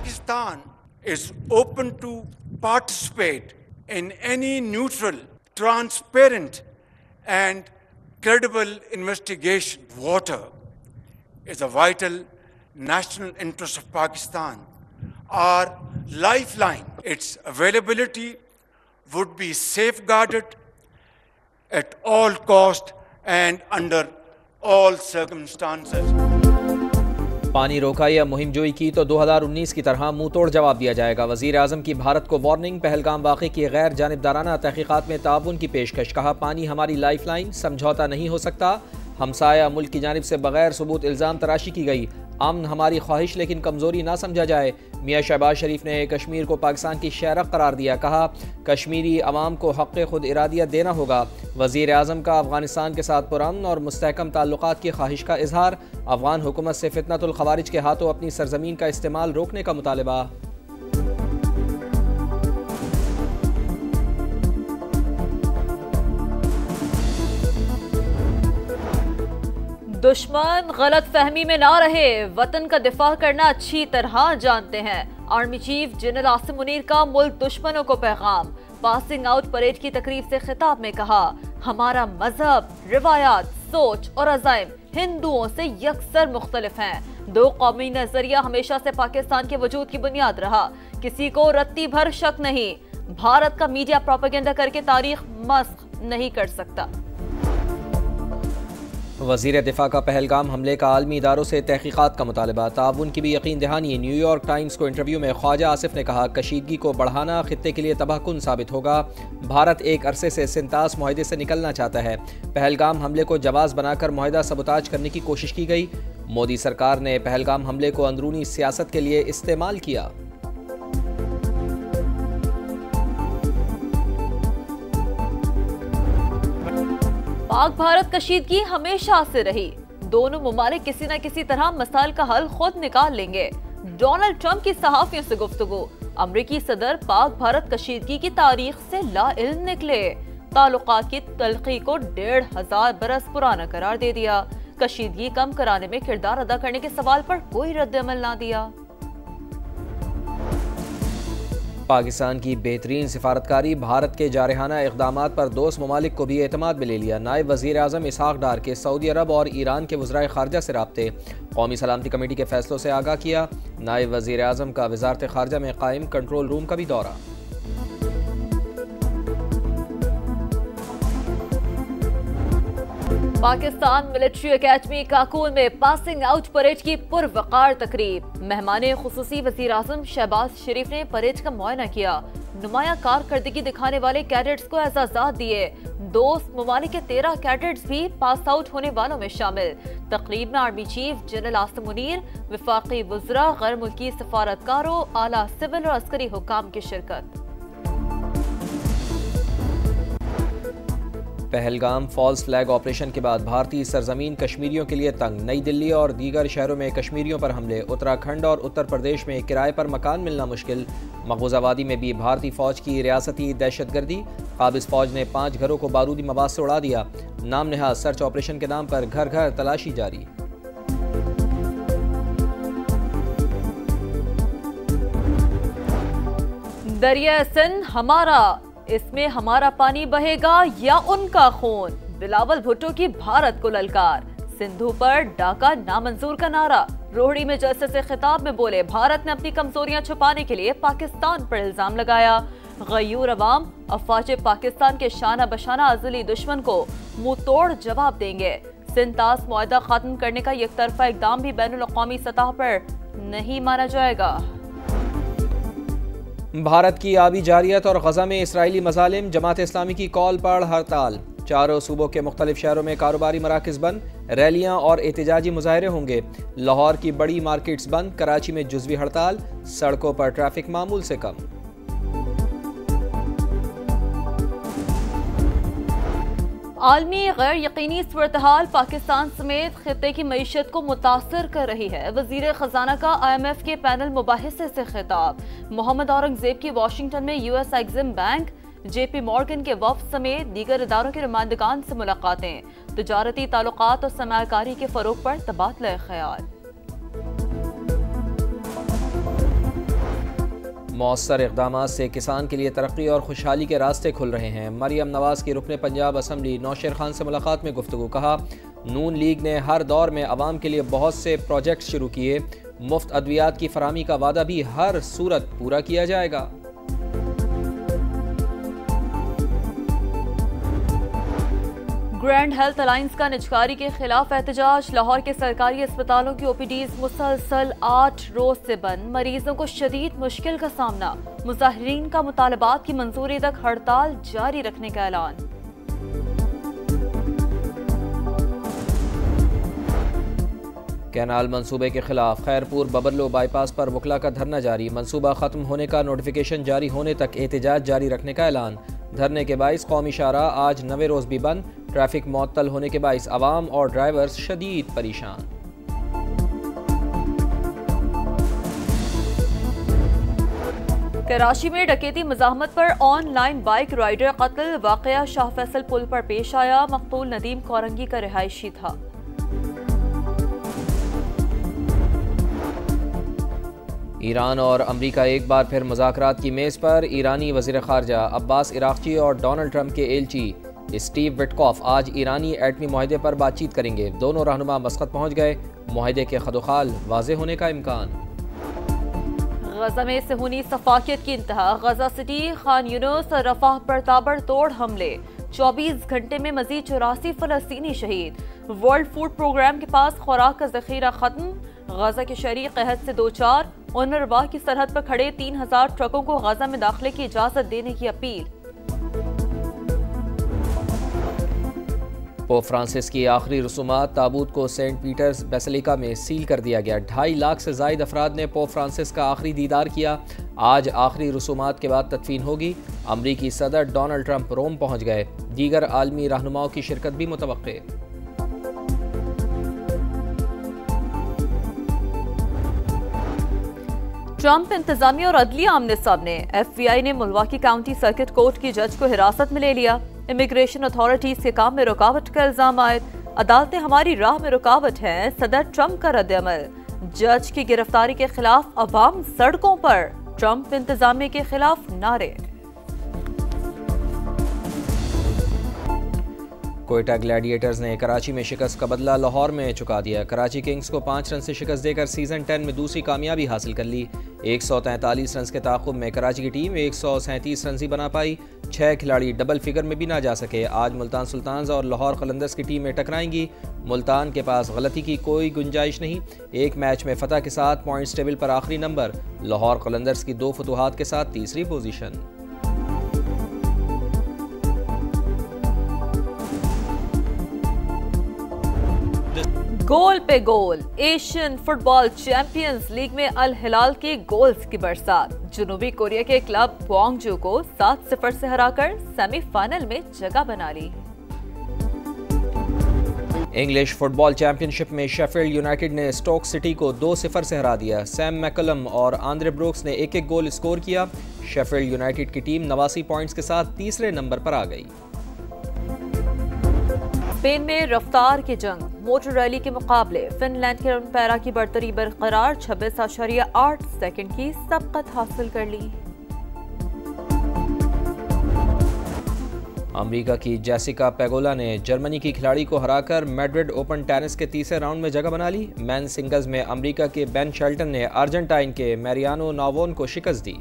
Pakistan is open to participate in any neutral, transparent, and credible investigation. Water is a vital national interest of Pakistan. Our lifeline, its availability would be safeguarded at all cost and under all circumstances. पानी रोका या मुहिम जोई की तो 2019 की तरह मुंह तोड़ जवाब दिया जाएगा। वज़ीर आज़म की भारत को वार्निंग। पहलगाम वाक़े की गैर जानिबदाराना तहक़ीक़ात में ताउन की पेशकश। कहा, पानी हमारी लाइफ लाइन, समझौता नहीं हो सकता। हमसाया मुल्क की जानिब से बगैर सबूत इल्ज़ाम तराशी की गई। अमन हमारी ख्वाहिश लेकिन कमज़ोरी ना समझा जाए। मियाँ शहबाज शरीफ ने कश्मीर को पाकिस्तान की शहरक करार दिया। कहा, कश्मीरी अवाम को हक़ खुद इरादियत देना होगा। वज़ीर आज़म का अफ़गानिस्तान के साथ पुरअमन और मुस्तहकम ताल्लुक़ात की ख्वाहिश का इजहार। अफ़गान हुकूमत से फितनतुल ख़वारिज के हाथों अपनी सरजमीन का इस्तेमाल रोकने का मुतालबा। दुश्मन गलत फहमी में ना रहे, वतन का दिफा करना अच्छी तरह जानते हैं। Army chief general Asim Munir का मुल्क दुश्मनों को पैगाम। पासिंग आउट परेड की तकरीब से खिताब में कहा, हमारा मजहब, रिवायात, सोच और अज़ाइम हिंदुओं से यकसर मुख्तलिफ हैं। दो कौमी नजरिया हमेशा से पाकिस्तान के वजूद की बुनियाद रहा। किसी को रत्ती भर शक नहीं, भारत का मीडिया प्रोपेगेंडा करके तारीख मस्ख नहीं कर सकता। वज़ीर दिफा का पहलगाम हमले का आलमी इदारों से तहक़ीक़ात का मुतालबा। ताउन की भी यकीन दहानी। न्यूयॉर्क टाइम्स को इंटरव्यू में ख्वाजा आसिफ ने कहा, कशीदगी को बढ़ाना खित्ते के लिए तबाहकुन साबित होगा। भारत एक अरसे से सिंतास मुआहदे से निकलना चाहता है। पहलगाम हमले को जवाज़ बनाकर मुआहदा सबूताज करने की कोशिश की गई। मोदी सरकार ने पहलगाम हमले को अंदरूनी सियासत के लिए इस्तेमाल किया। पाक भारत कशीदगी हमेशा से रही। दोनों मुमालिक किसी न किसी तरह मसाइल का हल खुद निकाल लेंगे। डोनाल्ड ट्रंप की सहाफियों से गुफ्तगू। अमरीकी सदर पाक भारत कशीदगी की तारीख से लाइल्म निकले। ताल्लुकात की तलखी को 1500 बरस पुराना करार दे दिया। कशीदगी कम कराने में किरदार अदा करने के सवाल पर कोई रद्द-ए-अमल ना दिया। पाकिस्तान की बेहतरीन सिफारतकारी। भारत के जारहाना इक़दामात पर दोस्त ममालिक को भी एतमाद में ले लिया। नायब वज़ीर आज़म इसहाक डार के सऊदी अरब और ईरान के वज़राए ख़ारजा से राब्ते। कौमी सलामती कमेटी के फैसलों से आगाह किया। नायब वज़ीर आज़म का वज़ारत ख़ारजा में कायम कंट्रोल रूम का भी दौरा। पाकिस्तान मिलिट्री अकेडमी काकून में पासिंग आउट परेड की पुरवकार तकरीब। मेहमाने खुसूसी वज़ीर आज़म शहबाज शरीफ ने परेड का मुआयना किया। नुमाया कारकर्दगी दिखाने वाले कैडेट्स को एजाज़ात दिए। दोस्त ममालिक के 13 कैडेट्स भी पास आउट होने वालों में शामिल। तकरीब में army chief general Asim Munir, वफाकी वज़रा, गैर मुल्की सफारतकारों, आला सिविल और अस्करी हुकाम की शिरकत। पहलगाम फॉल्स फ्लैग ऑपरेशन के बाद भारतीय सरजमीन कश्मीरियों के लिए तंग। नई दिल्ली और दीगर शहरों में कश्मीरियों पर हमले। उत्तराखंड और उत्तर प्रदेश में किराए पर मकान मिलना मुश्किल। मकबूजा वादी में भी भारतीय फौज की रियासती दहशतगर्दी। काबिज फौज ने 5 घरों को बारूदी मवाद से उड़ा दिया। नाम नहाद सर्च ऑपरेशन के नाम पर घर घर तलाशी जारी। दरिया सिंध हमारा, इसमें हमारा पानी बहेगा या उनका खून। बिलावल भुट्टो की भारत को ललकार। सिंधु पर डाका नामंजूर का नारा। रोहड़ी में जलसे से खिताब में बोले, भारत ने अपनी कमजोरियां छुपाने के लिए पाकिस्तान पर इल्जाम लगाया। गयूर अवाम अफवाज पाकिस्तान के शाना बशाना अज़ली दुश्मन को मुंह तोड़ जवाब देंगे। सिंतास मुआहदा खत्म करने का एकतरफा इकदाम भी बैनुल अक़वामी सतह पर नहीं माना जाएगा। भारत की आबी जारियत और गजा में इसराइली मजालिम। जमात इस्लामी की कॉल पर हड़ताल। चारों सूबों के मुख्तलिफ शहरों में कारोबारी मराकज़ बंद। रैलियां और एहतजाजी मुजाहरे होंगे। लाहौर की बड़ी मार्केट्स बंद। कराची में जुज़वी हड़ताल। सड़कों पर ट्रैफिक मामूल से कम। आलमी गैर यकीनी सूरत-ए-हाल पाकिस्तान समेत खित्ते की मईशत को मुतासर कर रही है। वज़ीर ख़जाना का IMF के पैनल मुबाहिसे से खिताब। मोहम्मद औरंगजेब की वाशिंगटन में US EXIM bank, JP Morgan के वफ़द समेत दीगर इदारों के नुमाइंदगान से मुलाकातें। तिजारती ताल्लुकात और सरमायाकारी के फ़रोग़ पर तबादला ख़याल। मौसर इक़दामात से किसान के लिए तरक्की और खुशहाली के रास्ते खुल रहे हैं। मरियम नवाज़ की रुकने पंजाब असम्बली नौशेर खान से मुलाकात में गुफ्तगू। कहा, नून लीग ने हर दौर में अवाम के लिए बहुत से प्रोजेक्ट शुरू किए, मुफ्त अद्वियात की फराहमी का वादा भी हर सूरत पूरा किया जाएगा। ग्रैंड हेल्थ अलायंस का निजकारी के खिलाफ एहतजाज। लाहौर के सरकारी अस्पतालों की ओपीडीज मुसलसल 8 रोज से बंद, मरीजों को शदीद मुश्किल का सामना। मुजाहिरीन का मुतालबात की मंजूरी तक हड़ताल जारी रखने का ऐलान। कैनाल मंसूबे के खिलाफ खैरपुर बबरलो बाईपास पर वकला का धरना जारी। मंसूबा खत्म होने का नोटिफिकेशन जारी होने तक एहतजाज जारी रखने का ऐलान। धरने के बाइस कौमी शाहराह आज नवे रोज भी बंद। ट्रैफिक मुअत्तल होने के बाइस अवाम और ड्राइवर्स शदीद परेशान। कराची में डकैती मज़ाहमत पर ऑनलाइन बाइक राइडर कत्ल। वाक़या शाह फैसल पुल पर पेश आया। मकतूल नदीम कोरंगी का रिहायशी था। ईरान और अमरीका एक बार फिर मुज़ाकरात की मेज़ पर। ईरानी वज़ीर ख़ारजा अब्बास इराक़ची और डोनाल्ड ट्रंप के एलची स्टीव विटकॉफ आज ईरानी एटमी मुआहदे पर बातचीत करेंगे। दोनों रहनुमा मस्कत पहुँच गए। मुआहदे के खदोखाल वाज़े होने का इम्कान। गजा में सेहूनी सफाकियत की इंतहा। गजा सिटी, खान यूनुस और रफाह पर ताबड़तोड़ हमले। 24 घंटे में मजीद 84 फ़लस्तीनी शहीद। वर्ल्ड फूड प्रोग्राम के पास खुराक का जखीरा खत्म। गजा के शहरी कहत से दो चार। उनरवा की सरहद पर खड़े 3000 ट्रकों को गजा में दाखिले की इजाजत देने की अपील। पोप फ्रांसिस की आखिरी रसूमात। ताबूत को सेंट पीटर्स बेसिलिका में सील कर दिया गया। 2.5 लाख से जायद अफराद ने पोप फ्रांसिस का आखिरी दीदार किया। आज आखिरी रसूमात के बाद तदफीन होगी। अमरीकी सदर डोनाल्ड ट्रंप रोम पहुंच गए। दीगर आलमी रहनुमाओं की शिरकत भी मुतवक्के। ट्रंप इंतजामिया और अदलिया आमने सामने। FBI ने मिल्वाकी काउंटी सर्किट कोर्ट की जज को हिरासत में ले लिया। इमिग्रेशन अथॉरिटीज के काम में रुकावट का इल्जाम आयद। अदालतें हमारी राह में रुकावट हैं, सदर ट्रंप का रद्द-ए-अमल। जज की गिरफ्तारी के खिलाफ अवाम सड़कों पर। ट्रंप इंतजामिया के खिलाफ नारे। कोयटा ग्लैडिएटर्स ने कराची में शिकस्त का बदला लाहौर में चुका दिया। कराची किंग्स को 5 रन से शिकस्त देकर सीजन 10 में दूसरी कामयाबी हासिल कर ली। 143 रन के ताक़ुब में कराची की टीम 137 रन ही बना पाई। 6 खिलाड़ी डबल फिगर में भी ना जा सके। आज मुल्तान सुल्तान्स और लाहौर कलंदर्स की टीमें टकराएंगी। मुल्तान के पास गलती की कोई गुंजाइश नहीं। एक मैच में फतह के साथ पॉइंट्स टेबल पर आखिरी नंबर। लाहौर कलंदर्स की 2 फतुहात के साथ तीसरी पोजीशन। गोल पे गोल। एशियन फुटबॉल चैंपियंस लीग में अल हिलाल के गोल्स की बरसात। जनूबी कोरिया के क्लब ग्वांगजू को 7-0 से हराकर सेमीफाइनल में जगह बना ली। इंग्लिश फुटबॉल चैंपियनशिप में शेफील्ड यूनाइटेड ने स्टोक सिटी को 2-0 से हरा दिया। सैम मैकलम और आंद्रे ब्रूक्स ने एक गोल स्कोर किया। शेफील्ड यूनाइटेड की टीम 89 पॉइंट्स के साथ तीसरे नंबर पर आ गई। स्पेन में रफ्तार की जंग। मोटर रैली के मुकाबले फिनलैंड के पैरा की बरतरी बरकरार। 26.8 सेकंड की सबकत हासिल कर ली। अमेरिका की जेसिका पेगोला ने जर्मनी की खिलाड़ी को हराकर मैड्रिड ओपन टेनिस के तीसरे राउंड में जगह बना ली। मेन सिंगल्स में अमेरिका के बेन शेल्टन ने अर्जेंटाइन के मैरियानो नावोन को शिकस्त दी।